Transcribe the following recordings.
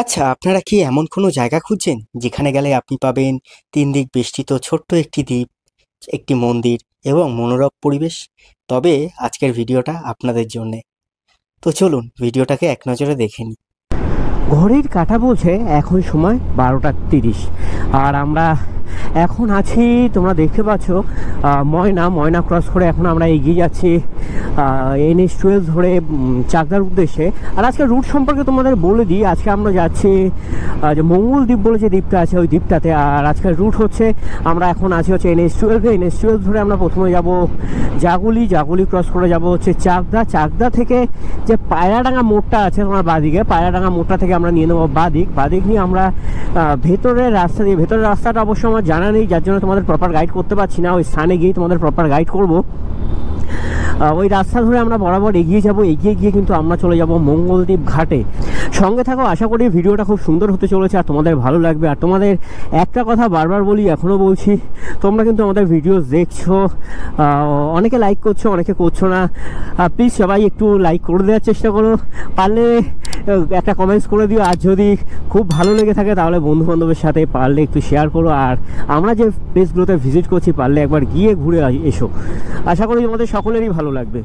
আচ্ছা, আপনারা কি এমন কোনো জায়গা খুঁজছেন যেখানে গেলে আপনি পাবেন ৩ দিক বেষ্টিত ছোট্ট একটি দ্বীপ, একটি মন্দির এবং মনোরম পরিবেশ? তবে আজকের ভিডিওটা আপনাদের জন্যে। তো চলুন ভিডিওটাকে এক নজরে দেখে নিই। ঘড়ির কাঁটা বলছে এখন সময় 12টা 30, আর আমরা এখন আছি, তোমরা দেখতে পাচ্ছ, ময়না ক্রস করে এখন আমরা এগিয়ে যাচ্ছি NH12 ধরে চাকদার উদ্দেশ্যে। আর আজকে রুট সম্পর্কে তোমাদের বলে দিই, আজকে আমরা যাচ্ছি যে মঙ্গল দ্বীপ বলে যে দ্বীপটা আছে ওই দ্বীপটাতে। আর আজকের রুট হচ্ছে, আমরা এখন আছি হচ্ছে NH12 ধরে আমরা প্রথমে যাব জাগুলি ক্রস করে যাব হচ্ছে চাকদা থেকে যে পায়রাডাঙ্গা মোড়টা আছে তোমার বাঁদিকে, পায়রাডাঙ্গা মোড়টা থেকে আমরা নিয়ে নেবো বাদিক নিয়ে আমরা ভেতরের রাস্তাটা অবশ্য আমার জানা নেই, যার জন্য তোমাদের প্রপার গাইড করতে পারছি না। ওই স্থানে গিয়ে তোমাদের প্রপার গাইড করব। ওই রাস্তা ধরে আমরা বরাবর এগিয়ে গিয়ে কিন্তু আমরা চলে যাব মঙ্গলদ্বীপ ঘাটে। সঙ্গে থাকো, আশা করি ভিডিওটা খুব সুন্দর হতে চলেছে আর তোমাদের ভালো লাগবে। আর তোমাদের একটা কথা বারবার বলি, এখনও বলছি, তোমরা কিন্তু আমাদের ভিডিও দেখছো, অনেকে লাইক করছো, অনেকে করছো না। প্লিজ সবাই একটু লাইক করে দেওয়ার চেষ্টা করো, পারলে একটা কমেন্টস করে দিও। আর যদি খুব ভালো লেগে থাকে তাহলে বন্ধু বান্ধবের সাথে পারলে একটু শেয়ার করো। আর আমরা যে প্লেসগুলোতে ভিজিট করছি পারলে একবার গিয়ে ঘুরে এসো, আশা করি তোমাদের সকলেরই ভালো লাগবে।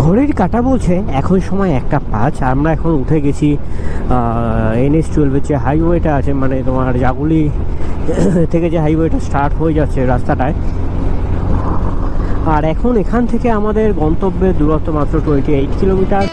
ঘড়ির কাঁটা বলছে এখন সময় 1টা 5। আমরা এখন উঠে গেছি NH12 যে হাইওয়েটা আছে, মানে তোমার জাগুলি থেকে যে হাইওয়েটা স্টার্ট হয়ে যাচ্ছে রাস্তাটায়। আর এখন এখান থেকে আমাদের গন্তব্যের দূরত্ব মাত্র 28 কিলোমিটার।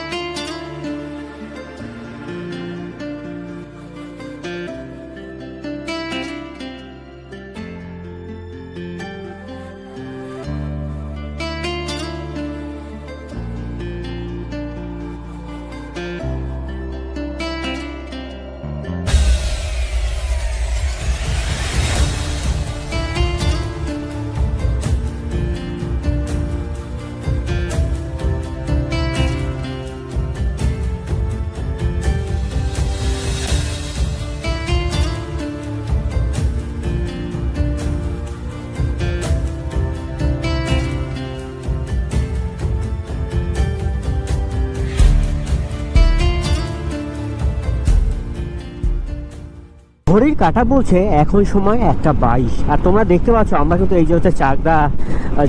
ঘড়ির কাঁটা বলছে এখন সময় 1টা 22। আর তোমরা দেখতে পাচ্ছ আমরা কিন্তু এই যে হচ্ছে চাকদা,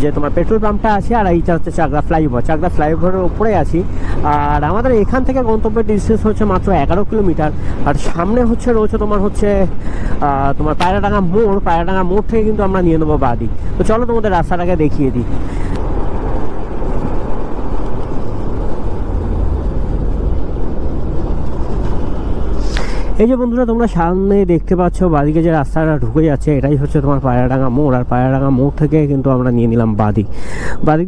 যে তোমার পেট্রোল পাম্পটা আছে, আর এইটা হচ্ছে চাকদা ফ্লাইওভারের উপরে আছি। আর আমাদের এখান থেকে গন্তব্যের ডিস্টেন্স হচ্ছে মাত্র 11 কিলোমিটার। আর সামনে রয়েছে তোমার পায়রাডাঙ্গা মোড় থেকে কিন্তু আমরা নিয়ে নেবো বাদি। তো চলো তোমাদের রাস্তাটাকে দেখিয়ে দিই। এই যে বন্ধুরা, তোমরা সামনে দেখতে পাচ্ছ বাদিকে যে রাস্তাটা ঢুকে যাচ্ছে, এটাই হচ্ছে তোমার পায়রাডাঙ্গা মোড়। আর পায়রাডাঙ্গা মোড় থেকে কিন্তু আমরা নিয়ে নিলাম বাদিক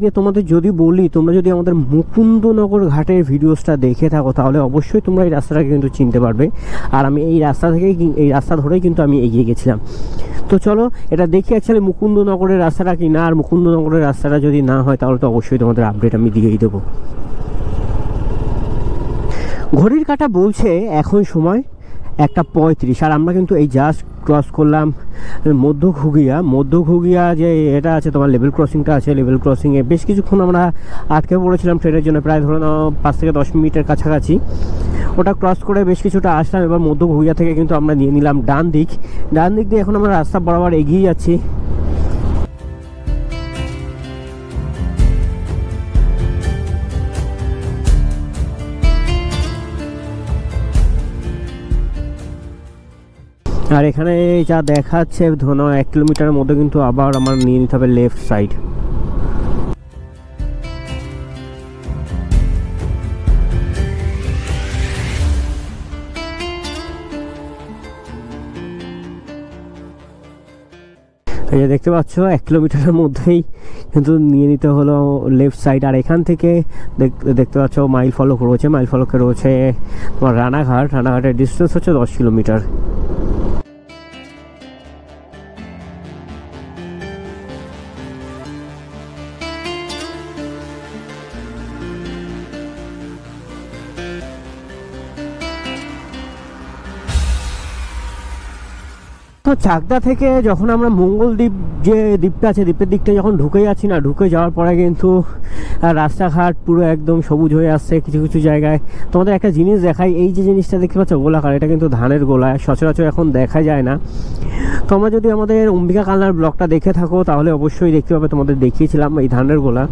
নিয়ে তোমাদের যদি বলি, তোমরা যদি আমাদের মুকুন্দনগর ঘাটের ভিডিওসটা দেখে থাকো তাহলে অবশ্যই তোমরা এই রাস্তাটাকে কিন্তু চিনতে পারবে। আর আমি এই রাস্তা ধরেই কিন্তু আমি এগিয়ে গেছিলাম। তো চলো এটা দেখি অ্যাকচুয়ালি মুকুন্দনগরের রাস্তাটা কি না। আর মুকুন্দনগরের রাস্তাটা যদি না হয় তাহলে তো অবশ্যই তোমাদের আপডেট আমি দিয়েই দেবো। ঘড়ির কাঁটা বলছে এখন সময় 1টা 35। আর আমরা কিন্তু এই জাস্ট ক্রস করলাম মধ্য ঘুগিয়া যে এটা আছে তোমার লেভেল ক্রসিংটা আছে। লেভেল ক্রসিংয়ে বেশ কিছুক্ষণ আমরা আটকে পড়েছিলাম ট্রেনের জন্য, প্রায় ধরে নাও 5 থেকে 10 মিনিটের কাছাকাছি। ওটা ক্রস করে বেশ কিছুটা আসলাম। এবার মধ্য ঘুগিয়া থেকে কিন্তু আমরা নিয়ে নিলাম ডান দিক দিয়ে এখন আমরা রাস্তা বরাবর এগিয়ে যাচ্ছি। আর এখানে যা দেখাচ্ছে ধরো 1 কিলোমিটারের মধ্যে কিন্তু আবার আমার নিয়ে নিতে হবে লেফট সাইড। এই যে দেখতে পাচ্ছ 1 কিলোমিটারের মধ্যেই কিন্তু নিয়ে নিতে হলো লেফট সাইড। আর এখান থেকে দেখতে পাচ্ছ মাইল ফলক রয়েছে, মাইল ফলকে রয়েছে তোমার রানাঘাট। রানাঘাটের ডিস্টেন্স হচ্ছে 10 কিলোমিটার। তো চাকদা থেকে যখন আমরা মঙ্গলদ্বীপ যে দ্বীপটা আছে, দ্বীপের দিকটা যখন ঢুকে যাচ্ছি না, ঢুকে যাওয়ার পরে কিন্তু রাস্তাঘাট পুরো একদম সবুজ হয়ে আসছে কিছু কিছু জায়গায়। তোমাদের একটা জিনিস দেখাই, এই যে জিনিসটা দেখতে পাচ্ছ গোলাকার, এটা কিন্তু ধানের গোলা, সচরাচর এখন দেখা যায় না। তোমরা যদি আমাদের অম্বিকা কালনার ব্লগটা দেখে থাকো তাহলে অবশ্যই দেখতে পাবে, তোমাদের দেখিয়েছিলাম এই ধানের গোলা।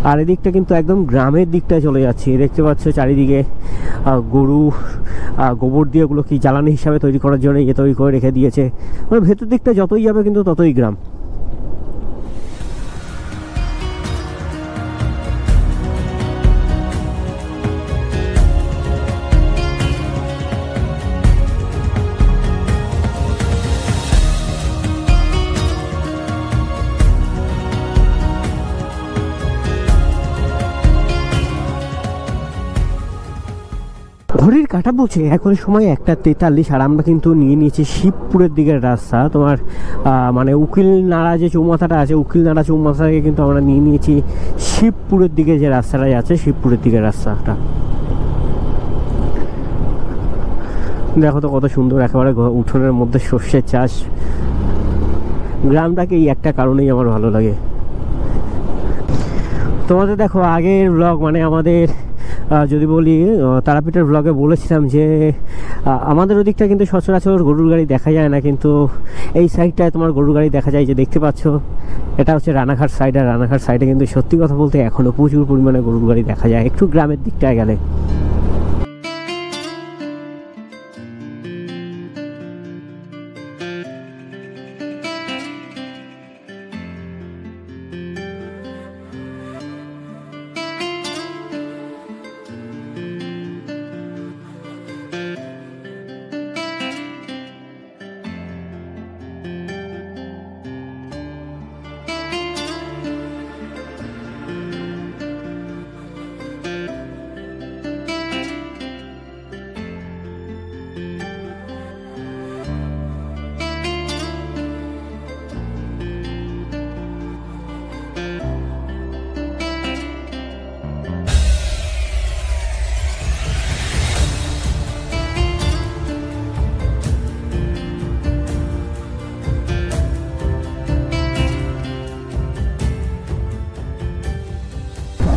আর এদিকটা কিন্তু একদম গ্রামের দিকটায় চলে যাচ্ছি। দেখতে পাচ্ছ চারিদিকে গরু গোবর দিয়ে ওগুলো কি জ্বালানি হিসাবে তৈরি করার জন্য তৈরি করে রেখে দিয়েছে। মানে ভেতর দিকটা যতই যাবে কিন্তু ততই গ্রাম। ঘড়ির কাঁটা বলছে এখন সময় 1:43, আর আমরা কিন্তু নিয়ে নিয়েছি শিবপুরের দিকের রাস্তা। তোমার মানে উকিল নাড়া যে চৌমাথাটা আছে, উকিল নাড়া চৌমাথাকে কিন্তু আমরা নিয়ে নিয়েছি শিবপুরের দিকে যে রাস্তাটা আছে, শিবপুরের দিকের রাস্তাটা। দেখো তো কত সুন্দর, একেবারে উঠোনের মধ্যে সর্ষের চাষ। গ্রামটাকে এই একটা কারণেই আমার ভালো লাগে। তোমাদের দেখো আগের ব্লগ মানে আমাদের যদি বলি তারাপীঠের ব্লগে বলেছিলাম যে আমাদের ওদিকটা কিন্তু সচরাচর গরুর গাড়ি দেখা যায় না, কিন্তু এই সাইডটায় তোমার গরুর গাড়ি দেখা যায়। যে দেখতে পাচ্ছ এটা হচ্ছে রানাঘাট সাইড। আর রানাঘাট সাইডে কিন্তু সত্যি কথা বলতে এখনও প্রচুর পরিমাণে গরুর গাড়ি দেখা যায় একটু গ্রামের দিকটায় গেলে।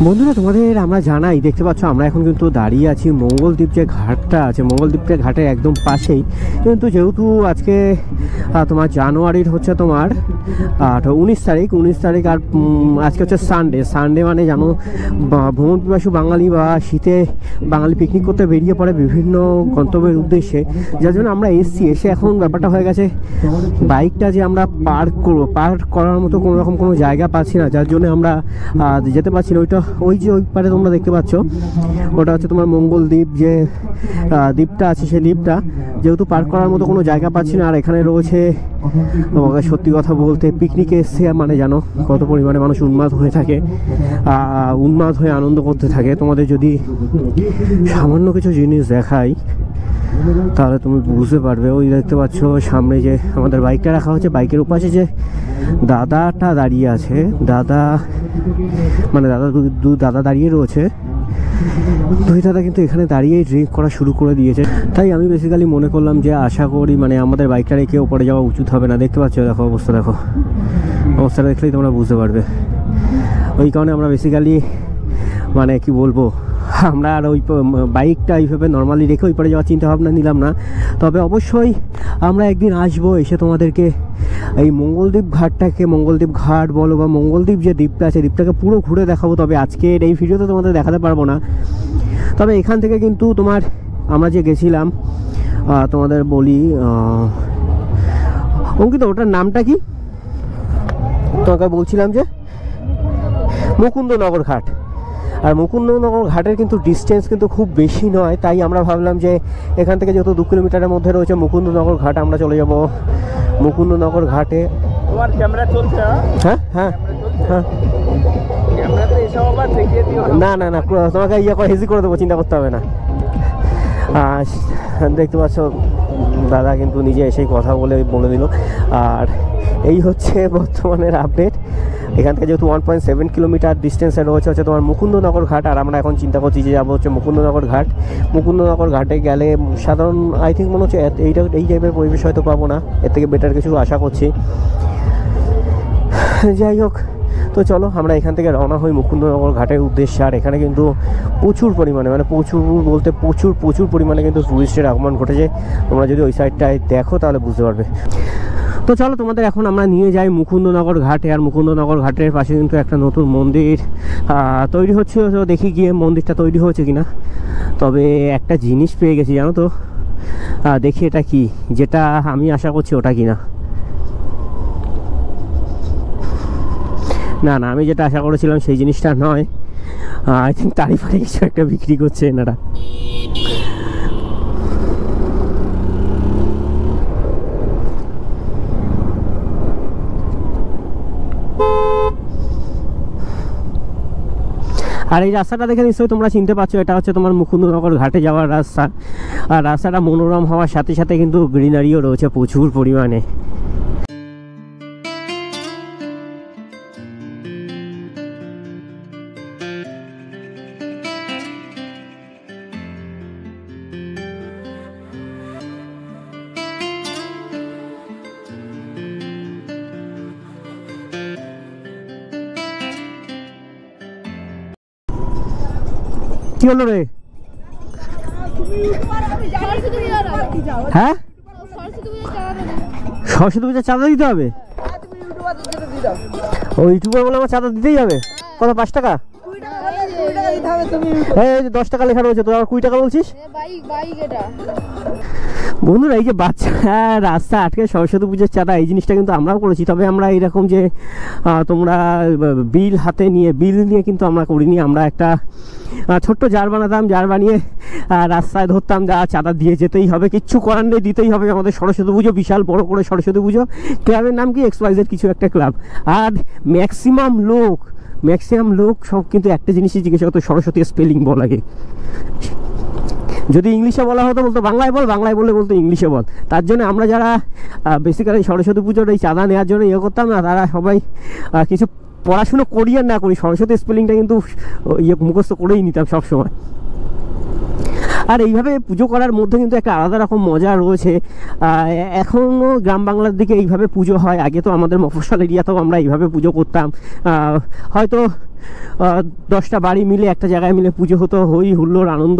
বন্ধুরা তোমাদের আমরা জানাই, দেখতে পাচ্ছ আমরা এখন কিন্তু দাঁড়িয়ে আছি মঙ্গলদ্বীপ যে ঘাটটা আছে, মঙ্গলদ্বীপের ঘাটের একদম পাশেই। কিন্তু যেহেতু আজকে তোমার জানুয়ারির হচ্ছে তোমার 19 তারিখ, আর আজকে হচ্ছে সানডে মানে জানো ভ্রমণ পিপাসু বাঙালি বা শীতে বাঙালি পিকনিক করতে বেরিয়ে পড়ে বিভিন্ন গন্তব্যের উদ্দেশ্যে, যার জন্য আমরা এসে এখন ব্যাপারটা হয়ে গেছে বাইকটা যে আমরা পার্ক করার মতো কোনো রকম কোনো জায়গা পাচ্ছি না, যার জন্য আমরা যেতে পারছি না। ওই যে ওই পারে তোমরা দেখতে পাচ্ছ ওটা হচ্ছে তোমার মঙ্গলদ্বীপ যে দ্বীপটা আছে, সেই দ্বীপটা যেহেতু পার্ক করার মতো কোনো জায়গা পাচ্ছি না। আর এখানে রয়েছে তোমাকে সত্যি কথা বলতে পিকনিকে এসছে মানে জানো কত পরিমাণে মানুষ উন্মাদ হয়ে থাকে, উন্মাদ হয়ে আনন্দ করতে থাকে। তোমাদের যদি সামান্য কিছু জিনিস দেখাই তাহলে তুমি বুঝতে পারবে। ওই দেখতে পাচ্ছ সামনে যে আমাদের বাইকটা রাখা হচ্ছে, বাইকের উপাশে যে দাদাটা দাঁড়িয়ে আছে, দাদা দাঁড়িয়ে রয়েছে। দুই দাদা কিন্তু এখানে দাঁড়িয়েই ড্রিঙ্ক করা শুরু করে দিয়েছে। তাই আমি বেসিক্যালি মনে করলাম যে আশা করি মানে আমাদের বাইকটা রেখে ওপরে যাওয়া উচিত হবে না। দেখতে পাচ্ছ দেখো অবস্থাটা দেখলেই তোমরা বুঝতে পারবে। ওই কারণে আমরা বেসিক্যালি মানে কি বলবো, আমরা আর ওই বাইকটা এইভাবে নর্মালি রেখে ওই পরে যাওয়ার চিন্তা ভাবনা নিলাম না। তবে অবশ্যই আমরা একদিন আসবো, এসে তোমাদেরকে এই মঙ্গলদ্বীপ ঘাট বলো বা মঙ্গলদ্বীপ যে দ্বীপটা আছে দ্বীপটাকে পুরো ঘুরে দেখাবো। তবে আজকের এই ভিডিওতে তোমাদের দেখাতে পারবো না। তবে এখান থেকে কিন্তু তোমার আমরা যে গেছিলাম তোমাদের বলি অঙ্কিত ওটার নামটা কি তোমাকে বলছিলাম যে মুকুন্দনগর ঘাট। আর মুকুন্দনগর ঘাটের কিন্তু ডিস্টেন্স কিন্তু খুব বেশি নয়, তাই আমরা ভাবলাম যে এখান থেকে যেহেতু 2 কিলোমিটারের মধ্যে রয়েছে মুকুন্দনগর ঘাট, আমরা চলে যাব মুকুন্দনগর ঘাটে। তোমার ক্যামেরা চলছে? হ্যাঁ হ্যাঁ হ্যাঁ। ক্যামেরাতে এসব আবার দেখিয়ে দিও না না না, তোমাকে ইয়ে করে হেজি করে দেবো, চিন্তা করতে হবে না। দেখতে পাচ্ছ দাদা কিন্তু নিজে এসেই কথা বলে দিল। আর এই হচ্ছে বর্তমানের আপডেট। এখান থেকে যেহেতু 1.7 কিলোমিটার ডিস্টেন্সে রয়েছে হচ্ছে তোমার মুকুন্দনগর ঘাট, আর আমরা এখন চিন্তা করছি যে যাবো হচ্ছে মুকুন্দনগর ঘাট। মুকুন্দনগর ঘাটে গেলে সাধারণ আই থিঙ্ক মনে হচ্ছে এই টাইপের পরিবেশ হয়তো পাবো না, এর থেকে বেটার কিছু আশা করছি। যাই হোক, তো চলো আমরা এখান থেকে রওনা হই মুকুন্দনগর ঘাটের উদ্দেশ্যে। আর এখানে কিন্তু প্রচুর পরিমাণে, মানে প্রচুর পরিমাণে কিন্তু টুরিস্টের আগমন ঘটেছে। তোমরা যদি ওই সাইডটায় দেখো তাহলে বুঝতে পারবে। তো চলো তোমাদের এখন আমরা নিয়ে যাই মুকুন্দনগর ঘাটে। আর মুকুন্দনগর ঘাটের পাশে কিন্তু একটা নতুন মন্দির তৈরি হচ্ছে, তো দেখি গিয়ে মন্দিরটা তৈরি হয়েছে কিনা। তবে একটা জিনিস পেয়ে গেছি জানো তো, দেখি এটা কি, যেটা আমি আশা করছি ওটা কিনা। না না, আমি যেটা আশা করেছিলাম সেই জিনিসটা নয়। আই থিঙ্ক তারই ফারে কিছু একটা বিক্রি করছে এনারা। আর এই রাস্তাটা দেখে নিশ্চয়ই তোমরা চিনতে পারছো, এটা হচ্ছে তোমার মুকুন্দনগর ঘাটে যাওয়ার রাস্তা। আর রাস্তাটা মনোরম হওয়ার সাথে সাথে কিন্তু গ্রিনারিও রয়েছে প্রচুর পরিমাণে। কি হলো রে? হ্যাঁ, সরস্বতী পূজার চাঁদা দিতে হবে? ও ইউটিউবার বলে আমার চাঁদা দিতেই হবে? কত, 5 টাকা? এই 10 টাকা লেখা রয়েছে, তোর আবার 20 টাকা বলছিস? বন্ধুরা, এই যে বাচ্চা রাস্তা আটকে সরস্বতী পুজোর চাঁদা, এই জিনিসটা কিন্তু আমরাও করেছি। তবে আমরা এইরকম যে তোমরা বিল হাতে নিয়ে কিন্তু আমরা করিনি। আমরা একটা ছোট্ট জার বানাতাম, জার বানিয়ে রাস্তায় ধরতাম, যা চাঁদা দিয়ে যেতেই হবে, কিচ্ছু করার নেই, দিতেই হবে। আমাদের সরস্বতী পুজো বিশাল বড় করে সরস্বতী পুজো, ক্লাবের নাম কি XYZ কিছু একটা ক্লাব। আর ম্যাক্সিমাম লোক সব কিন্তু একটা জিনিসই জিজ্ঞাসা করতো, সরস্বতী স্পেলিং বল আগে। যদি ইংলিশে বলা হতো বলতো বাংলায় বল, বাংলায় বললে বলতো ইংলিশে বল। তার জন্য আমরা যারা বেসিক্যালি সরস্বতী পুজোর এই চাঁদা নেওয়ার জন্য ইয়ে করতাম না, তারা সবাই কিছু পড়াশুনো করি আর না করি, সরস্বতী স্পেলিংটা কিন্তু মুখস্থ করেই নিতাম সবসময়। আর এইভাবে পুজো করার মধ্যে কিন্তু একটা আলাদা রকম মজা রয়েছে। এখনও গ্রাম বাংলার দিকে এইভাবে পুজো হয়। আগে তো আমাদের মফস্বল এরিয়াতেও আমরা এইভাবে পুজো করতাম। হয়তো 10টা বাড়ি মিলে একটা জায়গায় মিলে পুজো হতো, হই হুল্লোড় আনন্দ,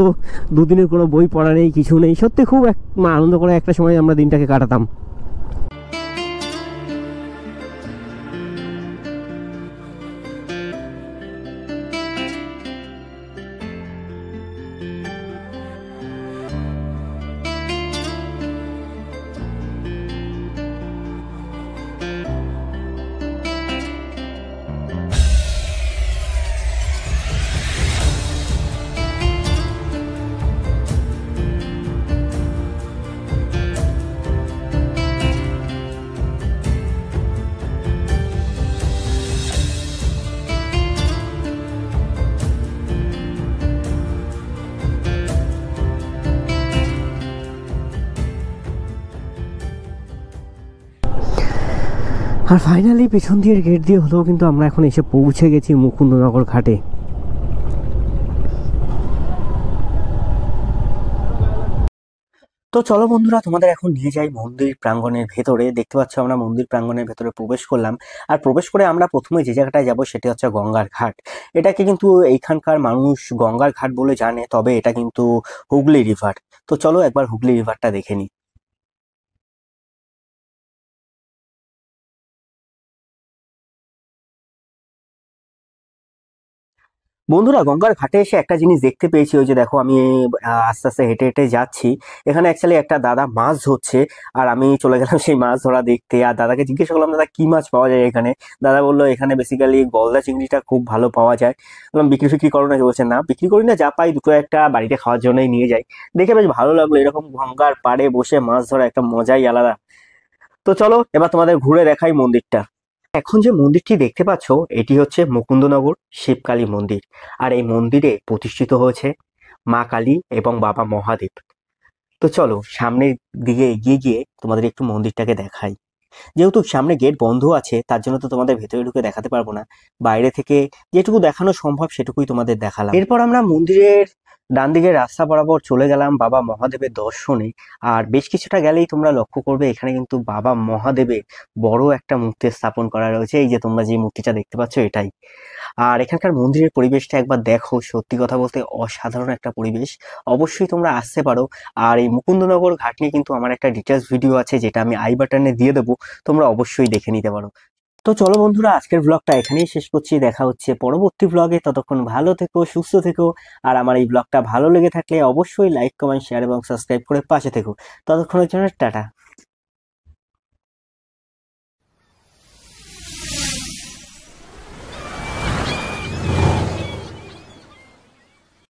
দুদিনের কোনো বই পড়া নেই, কিছু নেই। সত্যি খুব আনন্দ করে একটা সময় আমরা দিনটাকে কাটাতাম। আর ফাইনালি পেছন দিয়ে গেট দিয়ে হলেও কিন্তু আমরা এখন এসে পৌঁছে গেছি মুকুন্দনগর ঘাটে। তো চলো বন্ধুরা, তোমাদের এখন নিয়ে যাই মন্দির প্রাঙ্গণের ভেতরে। দেখতে পাচ্ছ আমরা মন্দির প্রাঙ্গণের ভেতরে প্রবেশ করলাম। আর প্রবেশ করে আমরা প্রথমে যে জায়গাটায় যাব সেটা হচ্ছে গঙ্গার ঘাট। এটাকে কিন্তু এইখানকার মানুষ গঙ্গার ঘাট বলে জানে, তবে এটা কিন্তু হুগলি রিভার। তো চলো একবার হুগলি রিভারটা দেখে নিই। বন্ধুরা, গঙ্গার ঘাটে এসে একটা জিনিস দেখতে পেয়েছি। ওই যে দেখো, আমি আস্তে আস্তে হেঁটে হেঁটে যাচ্ছি। এখানে অ্যাকচুয়ালি একটা দাদা মাছ ধরছে, আর আমি চলে গেলাম সেই মাছ ধরা দেখতে। আর দাদাকে জিজ্ঞেস করলাম, দাদা কি মাছ পাওয়া যায় এখানে? দাদা বললো এখানে বেসিক্যালি গলদা চিংড়িটা খুব ভালো পাওয়া যায়। বললাম বিক্রি ফিক্রি করো না? বলছে না, বিক্রি করি না, যা পাই দুটো একটা বাড়িতে খাওয়ার জন্যই নিয়ে যাই। দেখে বেশ ভালো লাগলো, এরকম গঙ্গার পাড়ে বসে মাছ ধরা একটা মজাই আলাদা। তো চলো এবার তোমাদের ঘুরে দেখাই মন্দিরটা। এখন যে মন্দিরটি দেখতে পাচ্ছ এটি হচ্ছে মুকুন্দনগর শিবকালী মন্দির। আর এই মন্দিরে প্রতিষ্ঠিত হয়েছে মা কালী এবং বাবা মহাদেব। তো চলো সামনের দিকে এগিয়ে গিয়ে তোমাদের একটু মন্দিরটাকে দেখাই। যেহেতু সামনে গেট বন্ধ আছে তার জন্য তো তোমাদের ভেতরে ঢুকে দেখাতে পারবো না, বাইরে থেকে যেটুকু দেখানো সম্ভব সেটুকুই তোমাদের দেখালাম। এরপর আমরা মন্দিরের ডান দিকের রাস্তা বরাবর চলে গেলাম বাবা মহাদেবের দর্শনে। আর বেশ কিছুটা গেলেই তোমরা লক্ষ্য করবে এখানে কিন্তু বাবা মহাদেবের বড় একটা মূর্তি স্থাপন করা রয়েছে। এই যে তোমরা যে মূর্তিটা দেখতে পাচ্ছ এটাই। আর এখানকার মন্দিরের পরিবেশটা একবার দেখো, সত্যি কথা বলতে অসাধারণ একটা পরিবেশ। অবশ্যই তোমরা আসতে পারো। আর এই মুকুন্দনগর ঘাট নিয়ে কিন্তু আমার একটা ডিটেলস ভিডিও আছে যেটা আমি আই বাটনে দিয়ে দেবো, তোমরা অবশ্যই দেখে নিতে পারো। তো চলো বন্ধুরা আজকের ব্লগটা এখানেই শেষ করছি, দেখা হচ্ছে পরবর্তী ব্লগে। ততক্ষণ ভালো থেকো, সুস্থ থেকো। আর আমার এই ব্লগটা ভালো লেগে থাকলে অবশ্যই লাইক, কমেন্ট, শেয়ার এবং সাবস্ক্রাইব করে পাশে থেকো। ততক্ষণের জন্য টাটা।